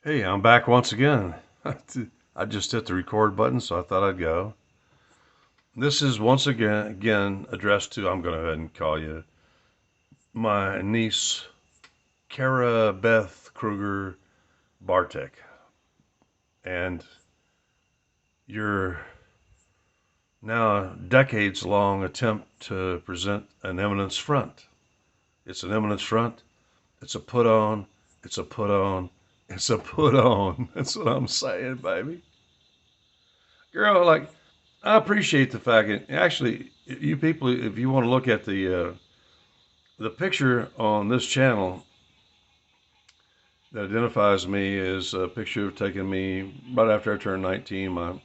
Hey, I'm back once again. I just hit the record button, so I thought I'd go. This is once again addressed to, I'm going to go ahead and call you, my niece, Cara Beth Krueger Bartek. And your now decades long attempt to present an eminence front. It's an eminence front. It's a put on. It's a put on. It's a put on. That's what I'm saying, baby. Girl, like, I appreciate the fact that actually, you people, if you want to look at the picture on this channel that identifies me, is a picture taken me right after I turned 19, my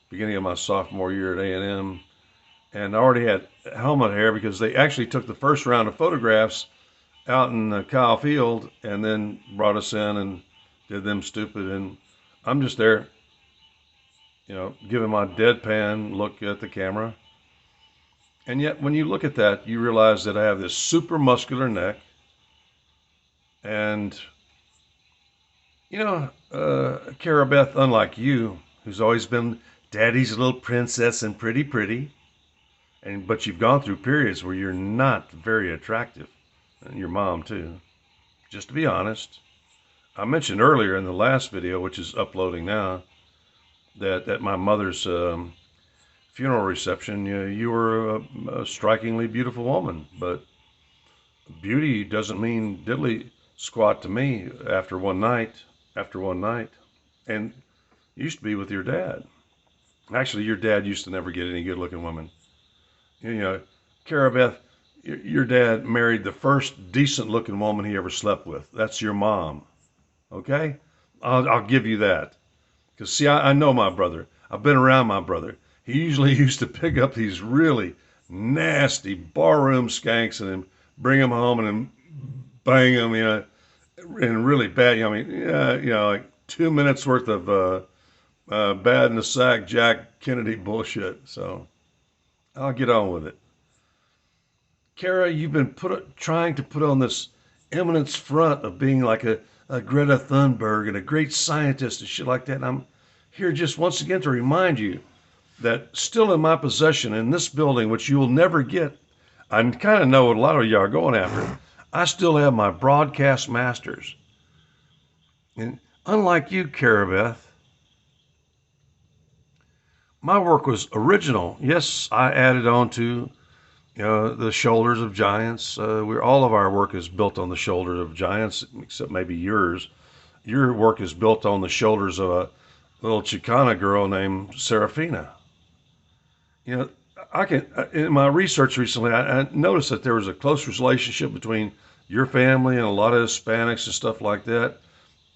beginning of my sophomore year at A&M, and I already had helmet hair because they actually took the first round of photographs out in Kyle Field and then brought us in and did them stupid, and I'm just there, giving my deadpan look at the camera. And yet, when you look at that, you realize that I have this super muscular neck. And, Cara Beth, unlike you, who's always been daddy's little princess and pretty, but you've gone through periods where you're not very attractive. And your mom, too. Just to be honest. I mentioned earlier in the last video, which is uploading now, that at my mother's funeral reception, you were a strikingly beautiful woman, but beauty doesn't mean diddly squat to me after one night. And you used to be with your dad. Actually, your dad used to never get any good-looking women. Cara Beth, your dad married the first decent-looking woman he ever slept with. That's your mom. Okay? I'll give you that. Because, see, I know my brother. I've been around my brother. He usually used to pick up these really nasty barroom skanks and then bring them home and then bang them, and really bad. Like 2 minutes worth of bad in the sack Jack Kennedy bullshit. So I'll get on with it. Cara, you've been trying to put on this eminence front of being like a Greta Thunberg and a great scientist and shit like that. And I'm here just once again to remind you that still in my possession in this building, which you will never get, I kind of know what a lot of you are going after. I still have my broadcast masters. And unlike you, Cara Beth, my work was original. Yes, I added on to the shoulders of giants. All of our work is built on the shoulders of giants, except maybe yours. Your work is built on the shoulders of a little Chicana girl named Serafina. In my research recently, I noticed that there was a close relationship between your family and a lot of Hispanics and stuff like that.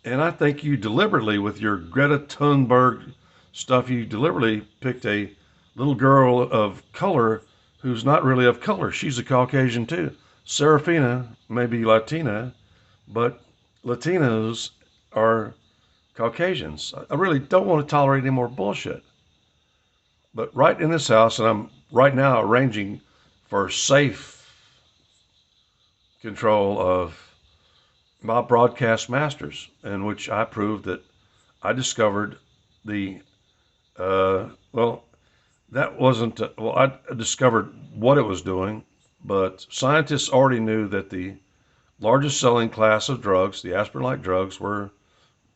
And I think you deliberately, with your Greta Thunberg stuff, you deliberately picked a little girl of color who's not really of color. She's a Caucasian too. Serafina may be Latina, but Latinos are Caucasians. I really don't want to tolerate any more bullshit. But right in this house, and I'm right now arranging for safe control of my broadcast masters, in which I proved that I discovered that wasn't, I discovered what it was doing, but scientists already knew that the largest selling class of drugs, the aspirin-like drugs, were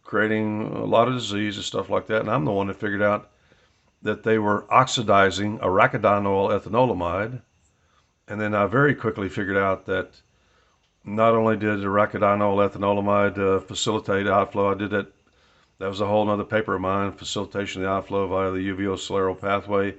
creating a lot of disease and stuff like that. And I'm the one that figured out that they were oxidizing arachidonyl ethanolamide. And then I very quickly figured out that not only did arachidonyl ethanolamide facilitate outflow, that was a whole other paper of mine, facilitation of the outflow via the uveoscleral pathway.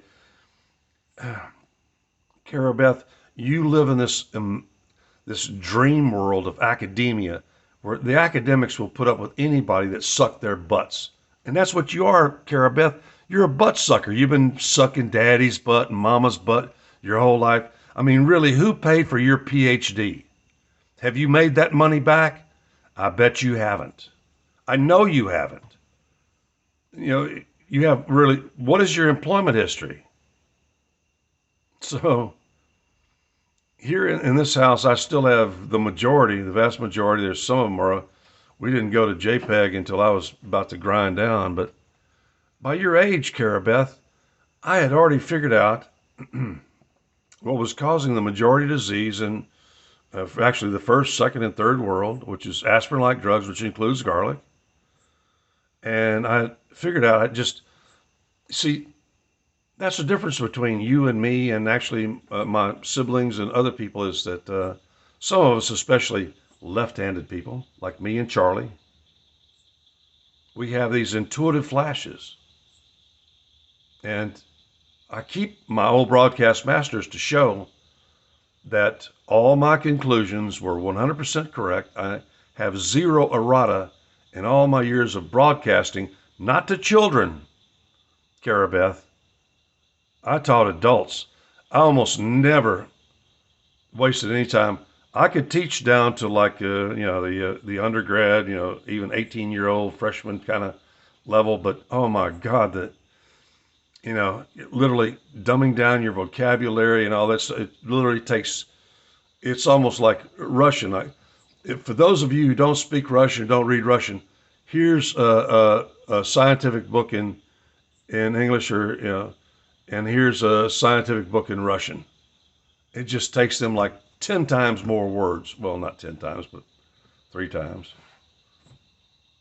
Cara Beth, you live in this dream world of academia where the academics will put up with anybody that sucked their butts. And that's what you are, Cara Beth. You're a butt sucker. You've been sucking daddy's butt and mama's butt your whole life. I mean, really, who paid for your PhD? Have you made that money back? I bet you haven't. I know you haven't. You have really, what is your employment history? So here in this house, I still have the vast majority. There's some of them are we didn't go to JPEG until I was about to grind down. But by your age, Cara Beth, I had already figured out what was causing the majority of disease in actually the first, second, and third world, which is aspirin-like drugs, which includes garlic. And I figured out, I just, see, that's the difference between you and me and actually my siblings and other people is that some of us, especially left-handed people like me and Charlie, we have these intuitive flashes. And I keep my old broadcast masters to show that all my conclusions were 100% correct. I have zero errata in all my years of broadcasting, not to children, Cara Beth. I taught adults. I almost never wasted any time. I could teach down to like the undergrad, even 18-year-old freshman kind of level. But oh my God, literally dumbing down your vocabulary and all that stuff. It literally takes. It's almost like Russian. For those of you who don't speak Russian, don't read Russian, here's a scientific book in English, and here's a scientific book in Russian. It just takes them like 10 times more words. Well, not 10 times, but 3 times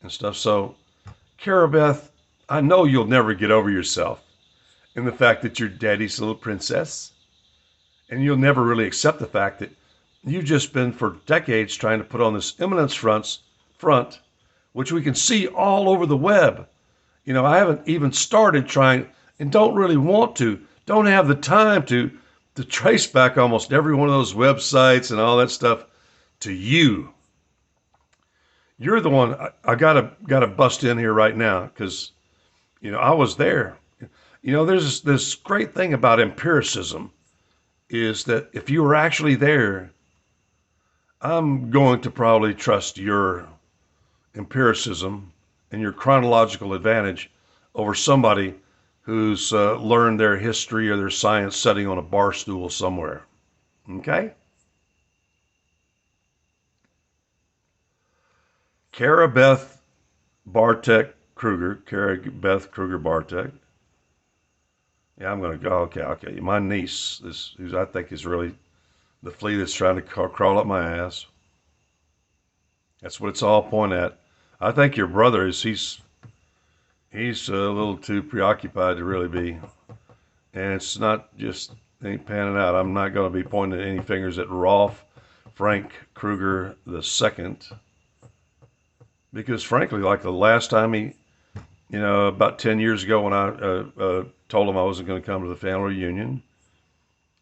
and stuff. So, Cara Beth, I know you'll never get over yourself and the fact that you're daddy's little princess. And you'll never really accept the fact that you've just been for decades trying to put on this eminence front, which we can see all over the web. I haven't even started trying and don't really want to, don't have the time to trace back almost every one of those websites and all that stuff to you. You're the one I gotta bust in here right now because, I was there. There's this great thing about empiricism is that if you were actually there, I'm going to probably trust your empiricism and your chronological advantage over somebody who's learned their history or their science sitting on a bar stool somewhere. Okay? Cara Beth Bartek Krueger. Cara Beth Krueger Bartek. Yeah, I'm going to go. Okay. My niece, who I think is really the flea that's trying to crawl up my ass. That's what it's all pointing at. I think your brother he's a little too preoccupied to really be. And it's not just, ain't panning out. I'm not going to be pointing any fingers at Rolf Frank Krueger II. Because frankly, like the last time about 10 years ago when I told him I wasn't going to come to the family reunion,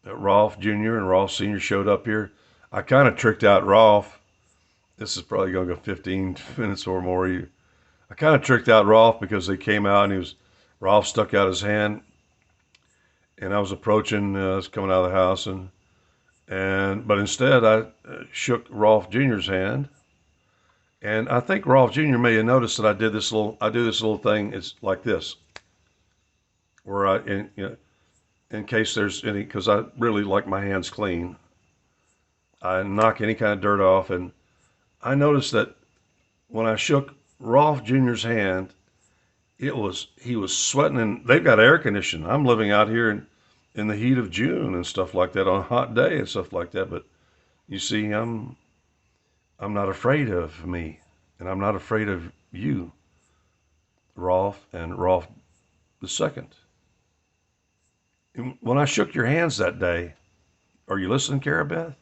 Rolf Jr. and Rolf Sr. showed up here. I kind of tricked out Rolf. This is probably going to go 15 minutes or more. I kind of tricked out Rolf because they came out and Rolf stuck out his hand, and I was approaching, I was coming out of the house, but instead I shook Rolf Jr.'s hand, and I think Rolf Jr. may have noticed that I do this little thing. It's like this, where in case there's any, because I really like my hands clean, I knock any kind of dirt off, and I noticed that when I shook Rolf Jr.'s hand, he was sweating, and they've got air conditioning. I'm living out here in the heat of June and stuff like that on a hot day and stuff like that. But you see, I'm not afraid of me, and I'm not afraid of you, Rolf and Rolf II. And when I shook your hands that day, are you listening, Cara Beth?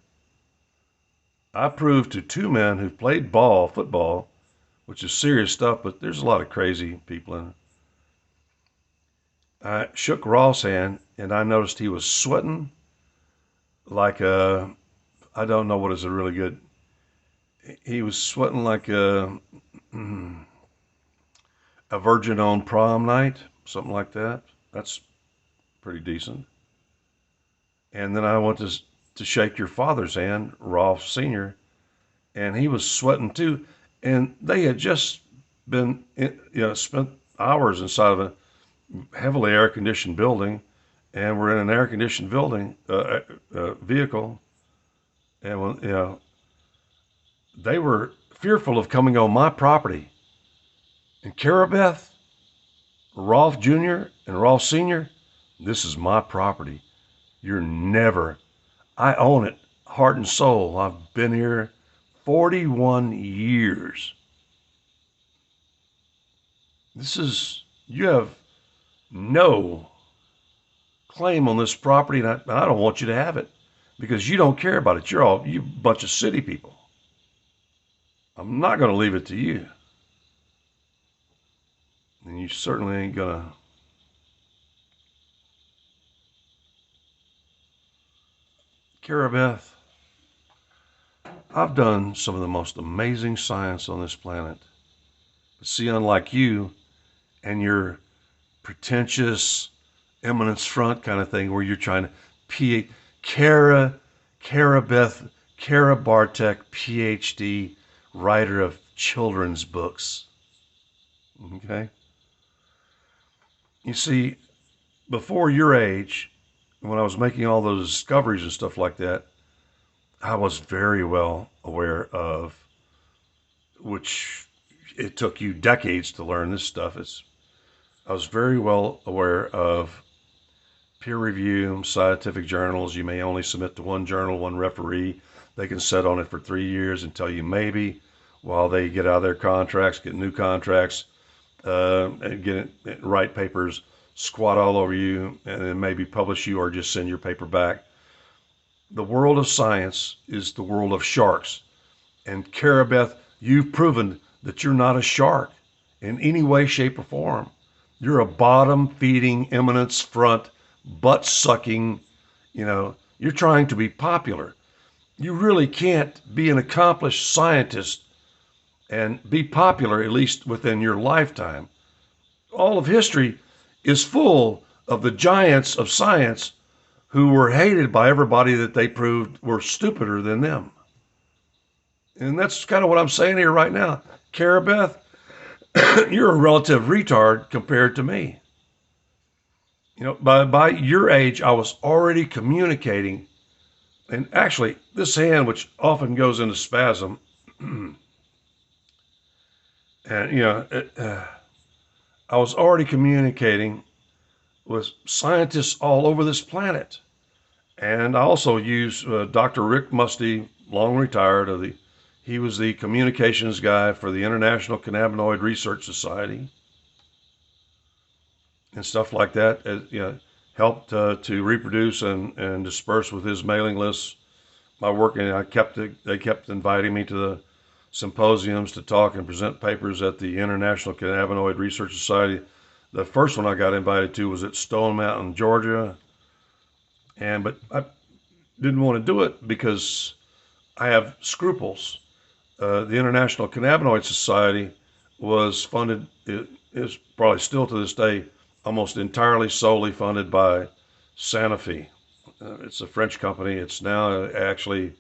I proved to 2 men who've played football, which is serious stuff, but there's a lot of crazy people in it. I shook Rolf's hand, and I noticed he was sweating like I don't know what is a really good, he was sweating like a virgin on prom night, something like that. That's pretty decent. And then I went to shake your father's hand, Rolf Sr., and he was sweating too. And they had just been, spent hours inside of a heavily air-conditioned building, and we're in an air-conditioned building, vehicle, and when, they were fearful of coming on my property. And CARA Beth, Rolf Jr. and Rolf Sr., this is my property. You're never, I own it, heart and soul. I've been here 41 years. You have no claim on this property, and I don't want you to have it because you don't care about it. You a bunch of city people. I'm not going to leave it to you. And you certainly ain't going to. CARA Beth, I've done some of the most amazing science on this planet. But see, unlike you and your pretentious eminence front kind of thing where you're trying to CARA Beth, CARA Bartek, PhD, writer of children's books. Okay? You see, before your age, when I was making all those discoveries and stuff like that, I was very well aware of, which it took you decades to learn this stuff. I was very well aware of peer review, scientific journals. You may only submit to one journal, one referee. They can sit on it for 3 years and tell you maybe while they get out of their contracts, get new contracts, and write papers, squat all over you, and then maybe publish you or just send your paper back. The world of science is the world of sharks. And CARA Beth, you've proven that you're not a shark in any way, shape, or form. You're a bottom-feeding, eminence front, butt-sucking, you're trying to be popular. You really can't be an accomplished scientist and be popular, at least within your lifetime. All of history is full of the giants of science who were hated by everybody that they proved were stupider than them. And that's kind of what I'm saying here right now. CARA Beth, you're a relative retard compared to me. By your age, I was already communicating. And actually, this hand, which often goes into spasm, and, I was already communicating with scientists all over this planet. And I also use Dr. Rick Musty, long retired, he was the communications guy for the International Cannabinoid Research Society and stuff like that. Helped to reproduce and disperse with his mailing lists my work, and they kept inviting me to the symposiums to talk and present papers at the International Cannabinoid Research Society. The first one I got invited to was at Stone Mountain, Georgia, but I didn't want to do it because I have scruples. The International Cannabinoid Society was funded, it is probably still to this day, almost entirely solely funded by Sanofi. It's a French company. It's now actually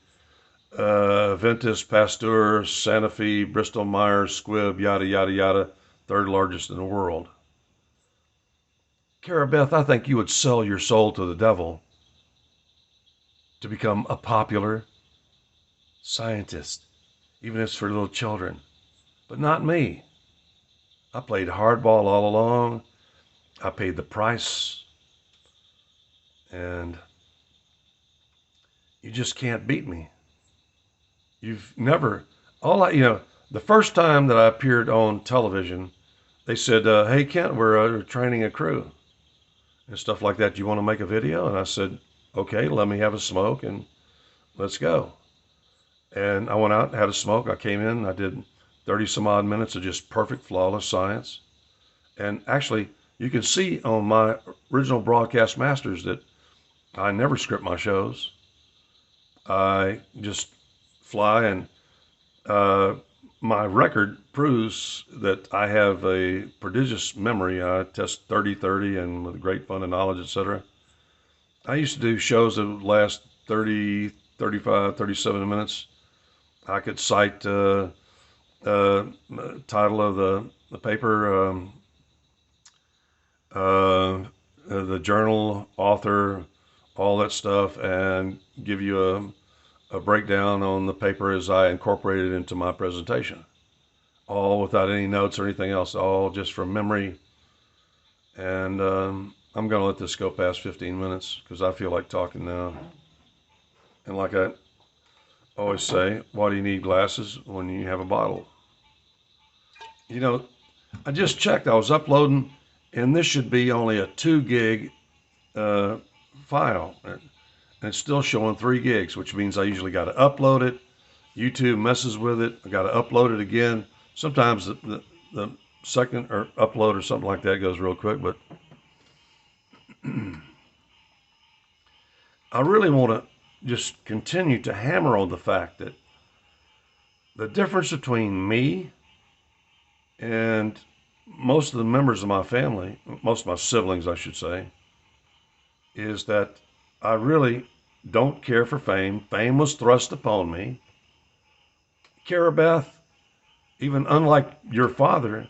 Ventus, Pasteur, Sanofi, Bristol Myers, Squibb, yada, yada, yada, third largest in the world. CARA Beth, I think you would sell your soul to the devil to become a popular scientist, even if it's for little children. But not me. I played hardball all along. I paid the price. And you just can't beat me. You've never, the first time that I appeared on television, they said, hey, Kent, we're training a crew and stuff like that. Do you want to make a video? And I said, okay, let me have a smoke and let's go. And I went out and had a smoke. I came in, I did 30 some odd minutes of just perfect, flawless science. And actually, you can see on my original broadcast masters that I never script my shows. I just fly, and my record proves that I have a prodigious memory. I test 30-30 and with great fun and knowledge, etc. I used to do shows that would last 30, 35, 37 minutes. I could cite title of the paper, the journal, author, all that stuff, and give you a breakdown on the paper as I incorporated it into my presentation, all without any notes or anything else, all just from memory. And I'm going to let this go past 15 minutes because I feel like talking now. And like I always say, why do you need glasses when you have a bottle? You know, I just checked. I was uploading, and this should be only a 2 gig file. And it's still showing 3 gigs, which means I usually got to upload it. YouTube messes with it. I got to upload it again. Sometimes the second or upload or something like that goes real quick, but I really want to just continue to hammer on the fact that the difference between me and most of the members of my family, most of my siblings, I should say, is that I really don't care for fame. Fame was thrust upon me. CARA Beth, even unlike your father,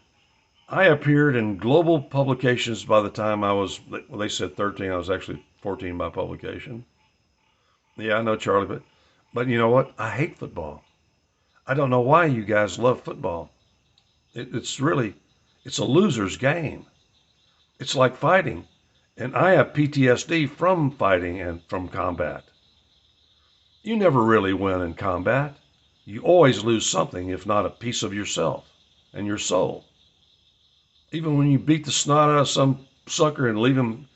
I appeared in global publications by the time I was, well, they said 13. I was actually 14 by publication. Yeah, I know, Charlie, but you know what? I hate football. I don't know why you guys love football. It's really, it's a loser's game. It's like fighting. And I have PTSD from fighting and from combat. You never really win in combat. You always lose something, if not a piece of yourself and your soul. Even when you beat the snot out of some sucker and leave him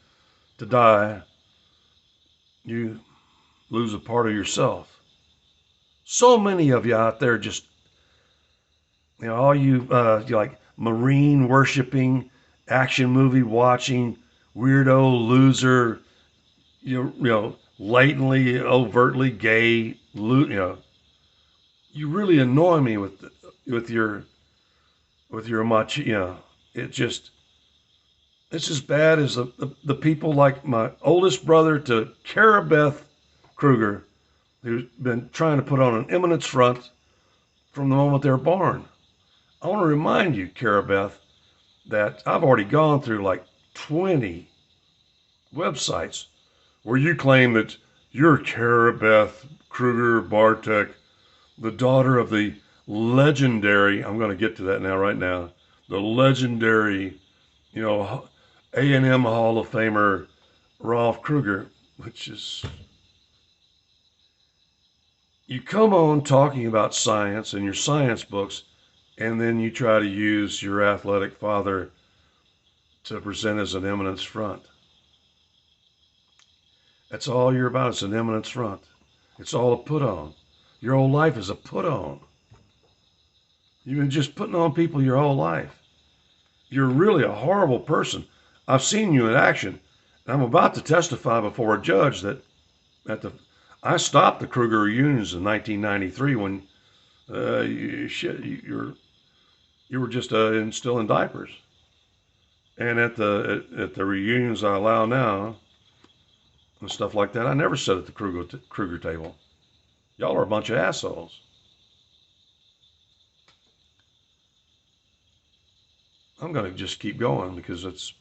to die, you lose a part of yourself. So many of you out there just, all you like Marine worshiping, action movie watching, weirdo loser, latently, overtly gay, you really annoy me with your much, it's as bad as the people like my oldest brother to CARA KRUEGER, who's been trying to put on an eminence front from the moment they're born. I want to remind you, CARA, that I've already gone through like 20 websites where you claim that you're CARA KRUEGER Bartek, the daughter of the legendary, I'm going to get to that now, right now, the legendary, A&M Hall of Famer ROLF KRUEGER, which is, you come on talking about science and your science books, and then you try to use your athletic father to present as an eminence front. That's all you're about. It's an eminence front. It's all a put on. Your whole life is a put on. You've been just putting on people your whole life. You're really a horrible person. I've seen you in action. And I'm about to testify before a judge that I stopped the KRUEGER reunions in 1993 when you were just still in diapers. And at the reunions I allow now and stuff like that, I never sat at the KRUEGER table. Y'all are a bunch of assholes. I'm going to just keep going because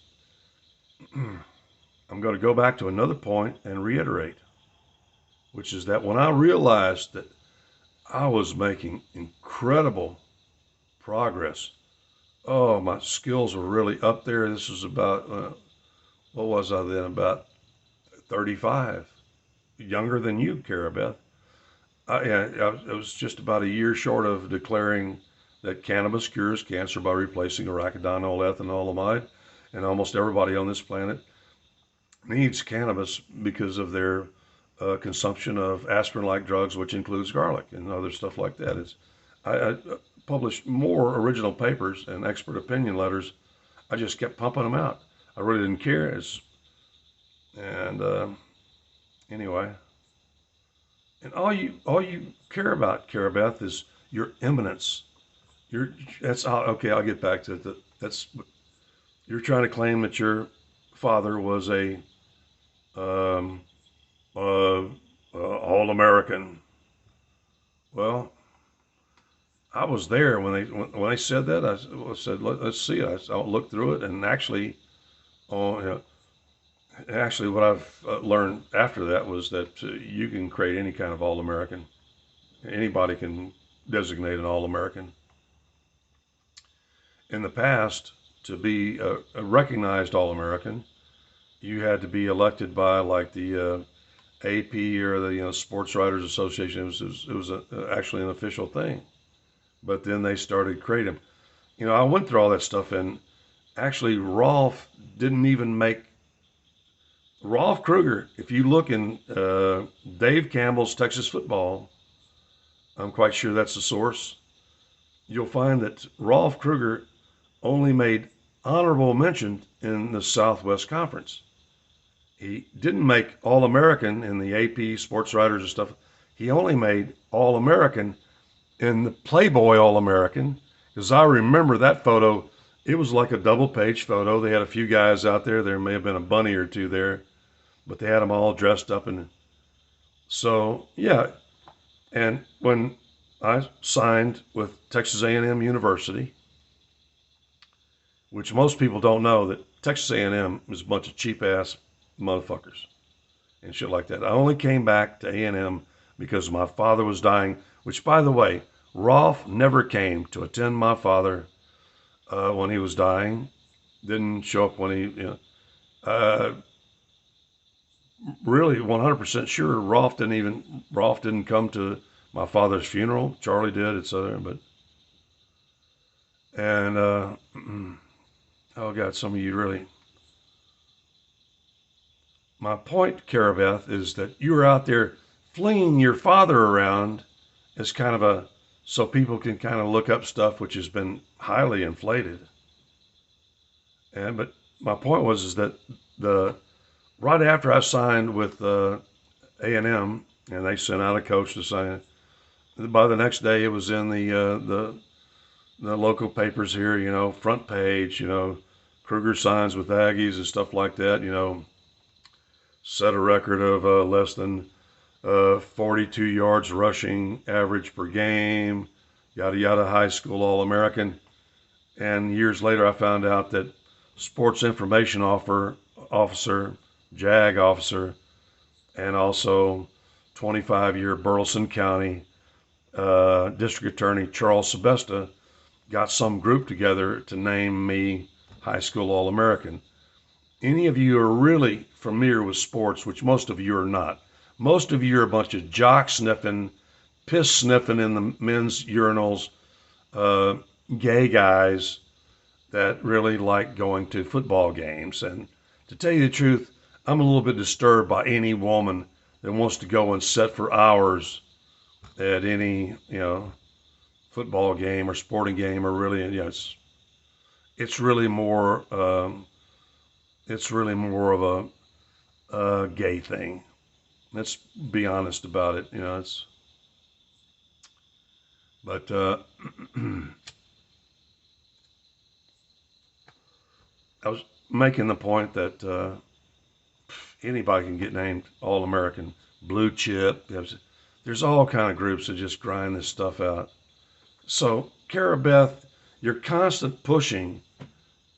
I'm going to go back to another point and reiterate, which is that when I realized that I was making incredible progress, oh, my skills were really up there. This was about, what was I then? About 35, younger than you, CARA. It was just about a year short of declaring that cannabis cures cancer by replacing arachidonyl ethanolamide, and almost everybody on this planet needs cannabis because of their consumption of aspirin-like drugs, which includes garlic and other stuff like that. I published more original papers and expert opinion letters. I just kept pumping them out. I really didn't care. Anyway, and all you care about, CARA, is your eminence. Okay. I'll get back to it. You're trying to claim that your father was a all-American. Well, I was there when they said that. I said, let's see it. I looked through it, and actually, what I've learned after that was that you can create any kind of all-American. Anybody can designate an All-American. In the past, to be a recognized All-American, you had to be elected by like the AP or the Sports Writers Association. It was actually an official thing. But then they started creating. I went through all that stuff, and actually Rolf didn't even make Rolf Krueger. If you look in Dave Campbell's Texas Football, I'm quite sure that's the source. You'll find that Rolf Krueger only made honorable mention in the Southwest Conference. He didn't make All-American in the AP Sports Writers and stuff. He only made All-American in the Playboy All-American, because I remember that photo. It was like a double-page photo. They had a few guys out there. There may have been a bunny or two there, but they had them all dressed up. And so, yeah. And when I signed with Texas A&M University, which most people don't know, that Texas A&M is a bunch of cheap-ass motherfuckers and shit like that. I only came back to A&M because my father was dying, which, by the way, Rolf never came to attend my father when he was dying. Didn't show up when really 100% sure Rolf didn't come to my father's funeral. Charlie did, etc. Oh God, some of you really. My point, Carabeth, is that you were out there flinging your father around as kind of so people can kind of look up stuff which has been highly inflated. But my point is that right after I signed with A&M, and they sent out a coach to sign it, by the next day it was in the local papers here, front page, Krueger signs with Aggies and stuff like that, set a record of less than 42 yards rushing average per game, yada yada, high school All-American. And years later I found out that sports information officer, JAG officer, and also 25-year Burleson County District Attorney Charles Sebesta got some group together to name me high school All-American. Any of you are really familiar with sports, which most of you are not. Most of you are a bunch of jock sniffing, piss sniffing in the men's urinals, gay guys that really like going to football games. And to tell you the truth, I'm a little bit disturbed by any woman that wants to go and sit for hours at any, football game or sporting game, or really, it's really more of a gay thing. Let's be honest about it. But I was making the point that anybody can get named All-American, blue chip. There's all kind of groups that just grind this stuff out. So, Carabeth, your constant pushing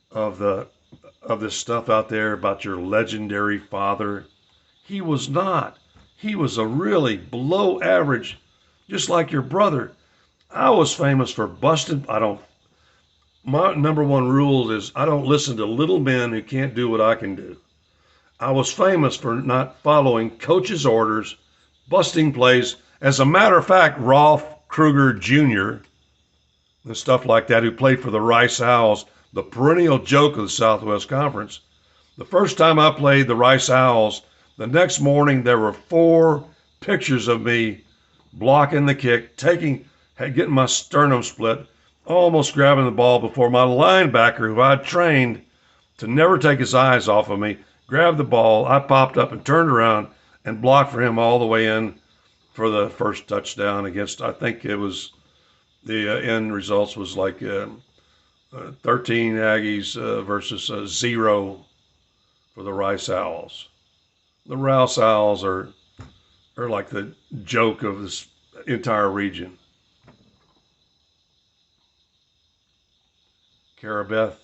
of this stuff out there about your legendary father, he was not. He was a really below average, just like your brother. I was famous for busting. My number one rule is I don't listen to little men who can't do what I can do. I was famous for not following coach's orders, busting plays. As a matter of fact, Rolf Krueger Jr. and stuff like that, who played for the Rice Owls, the perennial joke of the Southwest Conference. The first time I played the Rice Owls, the next morning there were 4 pictures of me blocking the kick, getting my sternum split, almost grabbing the ball before my linebacker, who I'd trained to never take his eyes off of me, grabbed the ball. I popped up and turned around and blocked for him all the way in for the first touchdown against, I think it was, the end results was like 13 Aggies versus 0 for the Rice Owls. The Rice Owls are like the joke of this entire region. Carabeth,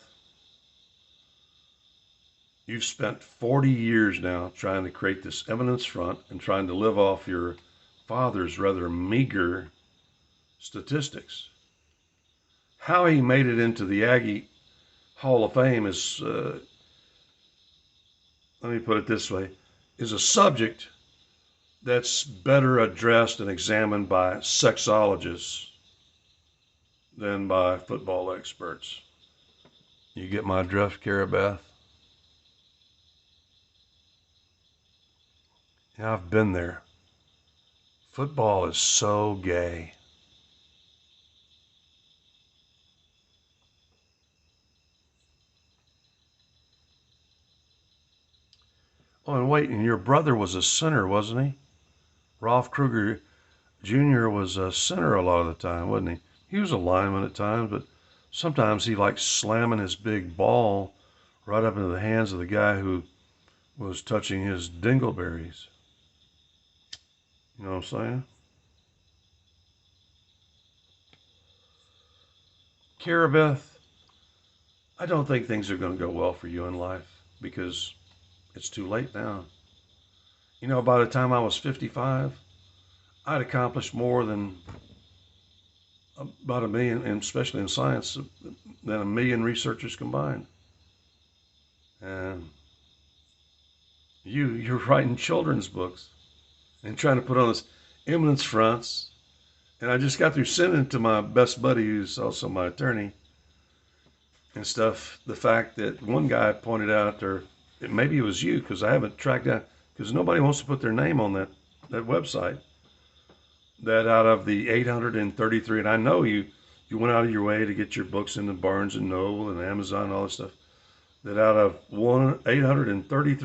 you've spent 40 years now trying to create this eminence front and trying to live off your father's rather meager statistics. How he made it into the Aggie Hall of Fame is, let me put it this way, is a subject that's better addressed and examined by sexologists than by football experts. You get my drift, Cara Beth? Yeah, I've been there. Football is so gay. Oh, and wait, and your brother was a center, wasn't he? Rolf KRUEGER Jr. was a center a lot of the time, wasn't he? He was a lineman at times, but sometimes he liked slamming his big ball right up into the hands of the guy who was touching his dingleberries. You know what I'm saying? Cara Beth, I don't think things are going to go well for you in life because it's too late now. You know, by the time I was 55, I'd accomplished more than about a million, and especially in science, than a million researchers combined. And you're writing children's books and trying to put on this eminence fronts. And I just got through sending it to my best buddy, who's also my attorney and stuff, the fact that one guy pointed out, or maybe it was you, because I haven't tracked down, because nobody wants to put their name on that website, that out of the 833, and I know you went out of your way to get your books in the Barnes and Noble and Amazon and all this stuff, that out of 833